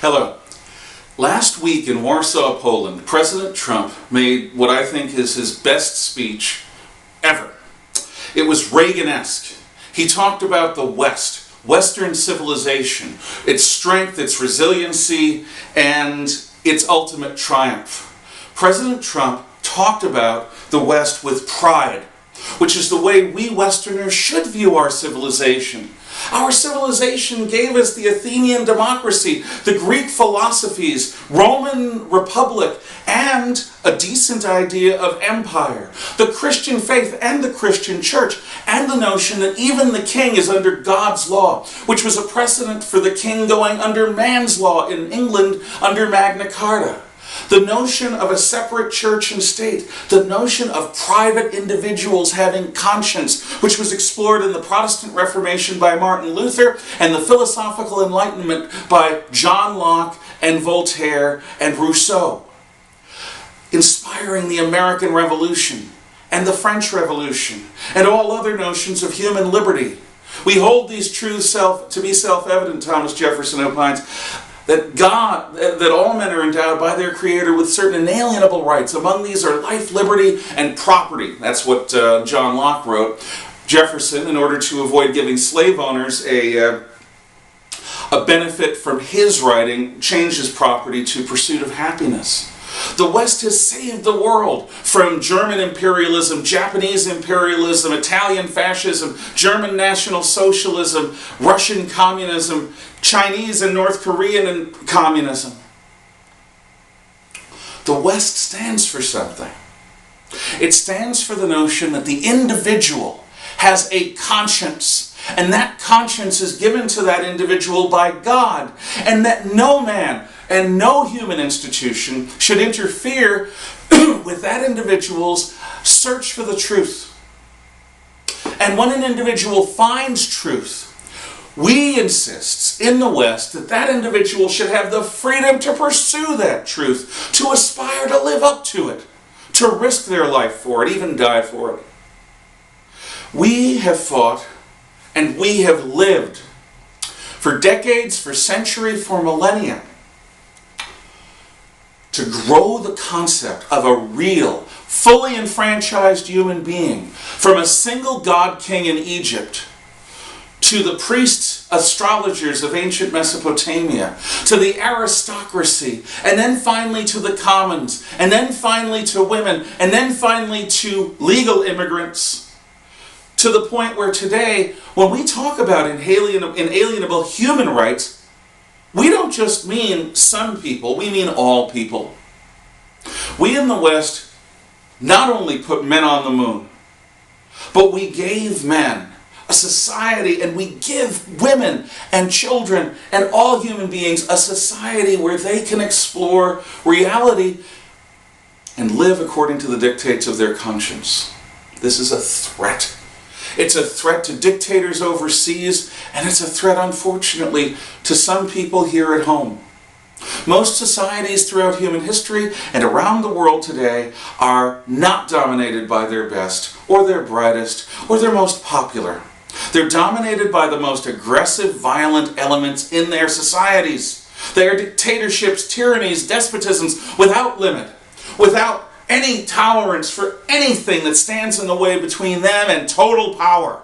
Hello. Last week in Warsaw, Poland, President Trump made what I think is his best speech ever. It was Reagan-esque. He talked about the West, Western civilization, its strength, its resiliency, and its ultimate triumph. President Trump talked about the West with pride, which is the way we Westerners should view our civilization. Our civilization gave us the Athenian democracy, the Greek philosophies, Roman Republic, and a decent idea of empire, the Christian faith and the Christian church, and the notion that even the king is under God's law, which was a precedent for the king going under man's law in England under Magna Carta. The notion of a separate church and state, the notion of private individuals having conscience, which was explored in the Protestant Reformation by Martin Luther and the Philosophical Enlightenment by John Locke and Voltaire and Rousseau. Inspiring the American Revolution and the French Revolution and all other notions of human liberty. We hold these truths to be self-evident, Thomas Jefferson opines, that all men are endowed by their Creator with certain inalienable rights. Among these are life, liberty, and property. That's what John Locke wrote. Jefferson, in order to avoid giving slave owners a benefit from his writing, changed his property to pursuit of happiness. The West has saved the world from German imperialism, Japanese imperialism, Italian fascism, German National Socialism, Russian communism, Chinese and North Korean communism. The West stands for something. It stands for the notion that the individual has a conscience, and that conscience is given to that individual by God, and that no man and no human institution should interfere with that individual's search for the truth. And when an individual finds truth, we insist in the West that that individual should have the freedom to pursue that truth, to aspire to live up to it, to risk their life for it, even die for it. We have fought and we have lived for decades, for centuries, for millennia, to grow the concept of a real, fully enfranchised human being from a single god king in Egypt to the priests, astrologers of ancient Mesopotamia, to the aristocracy, and then finally to the commons, and then finally to women, and then finally to legal immigrants, to the point where today, when we talk about inalienable human rights, we don't just mean some people, we mean all people. We in the West not only put men on the moon, but we gave men a society, and we give women and children and all human beings a society where they can explore reality and live according to the dictates of their conscience. This is a threat. It's a threat to dictators overseas, and it's a threat, unfortunately, to some people here at home. Most societies throughout human history and around the world today are not dominated by their best, or their brightest, or their most popular. They're dominated by the most aggressive, violent elements in their societies. They are dictatorships, tyrannies, despotisms without limit, without any tolerance for anything that stands in the way between them and total power.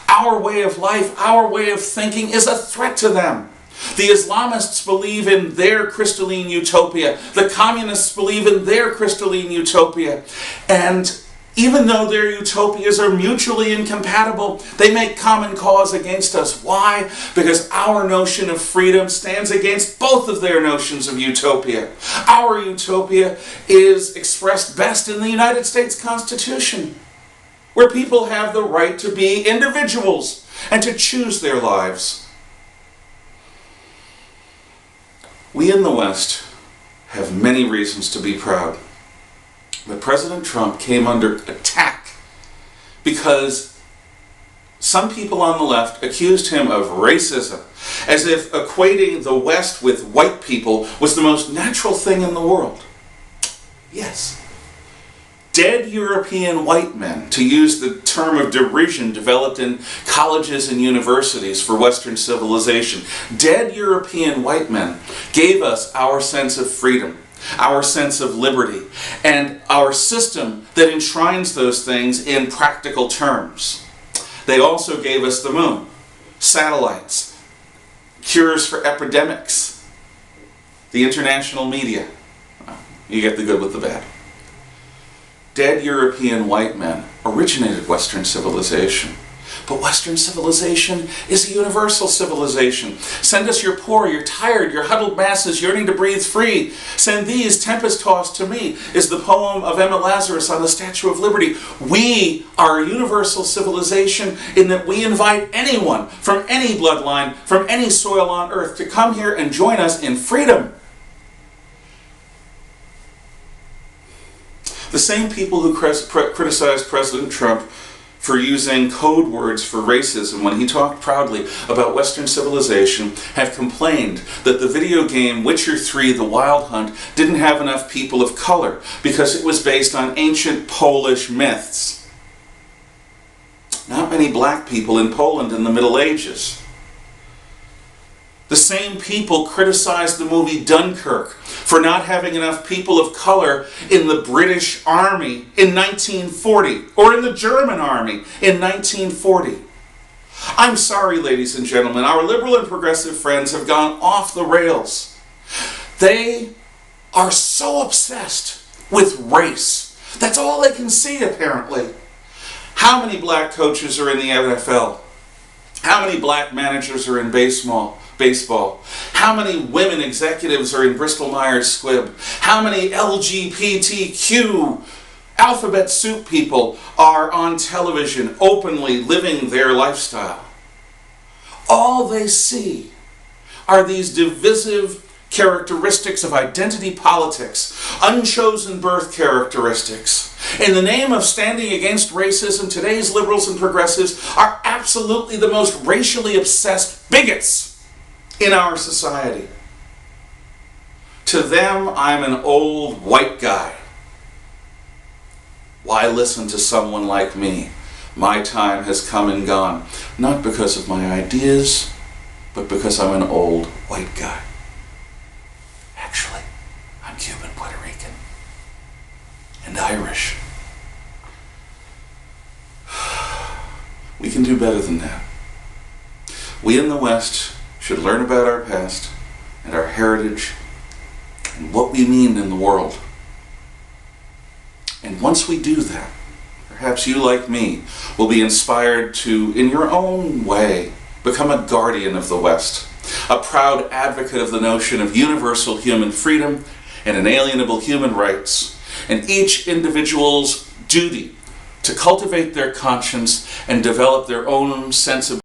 Our way of life, our way of thinking is a threat to them. The Islamists believe in their crystalline utopia. The communists believe in their crystalline utopia. And even though their utopias are mutually incompatible, they make common cause against us. Why? Because our notion of freedom stands against both of their notions of utopia. Our utopia is expressed best in the United States Constitution, where people have the right to be individuals and to choose their lives. We in the West have many reasons to be proud. But President Trump came under attack because some people on the left accused him of racism, as if equating the West with white people was the most natural thing in the world. Yes, Dead European white men, to use the term of derision developed in colleges and universities for Western civilization, dead European white men gave us our sense of freedom, our sense of liberty, and our system that enshrines those things in practical terms. They also gave us the moon, satellites, cures for epidemics, the international media. You get the good with the bad. Dead European white men originated Western civilization. But Western civilization is a universal civilization. Send us your poor, your tired, your huddled masses yearning to breathe free. Send these tempest-tossed to me, is the poem of Emma Lazarus on the Statue of Liberty. We are a universal civilization in that we invite anyone from any bloodline, from any soil on earth to come here and join us in freedom. The same people who criticized President Trump for using code words for racism when he talked proudly about Western civilization have complained that the video game Witcher 3: The Wild Hunt didn't have enough people of color because it was based on ancient Polish myths. Not many black people in Poland in the Middle Ages. The same people criticized the movie Dunkirk for not having enough people of color in the British Army in 1940, or in the German Army in 1940. I'm sorry, ladies and gentlemen, our liberal and progressive friends have gone off the rails. They are so obsessed with race. That's all they can see, apparently. How many black coaches are in the NFL? How many black managers are in baseball? How many women executives are in Bristol-Myers Squibb? How many LGBTQ alphabet soup people are on television openly living their lifestyle? All they see are these divisive characteristics of identity politics, unchosen birth characteristics. In the name of standing against racism, today's liberals and progressives are absolutely the most racially obsessed bigots in our society. To them, I'm an old white guy. Why listen to someone like me? My time has come and gone, not because of my ideas, but because I'm an old white guy. Actually, I'm Cuban, Puerto Rican, and Irish. We can do better than that. We in the West should learn about our past and our heritage and what we mean in the world. And once we do that, perhaps you, like me, will be inspired to, in your own way, become a guardian of the West, a proud advocate of the notion of universal human freedom and inalienable human rights, and each individual's duty to cultivate their conscience and develop their own sense of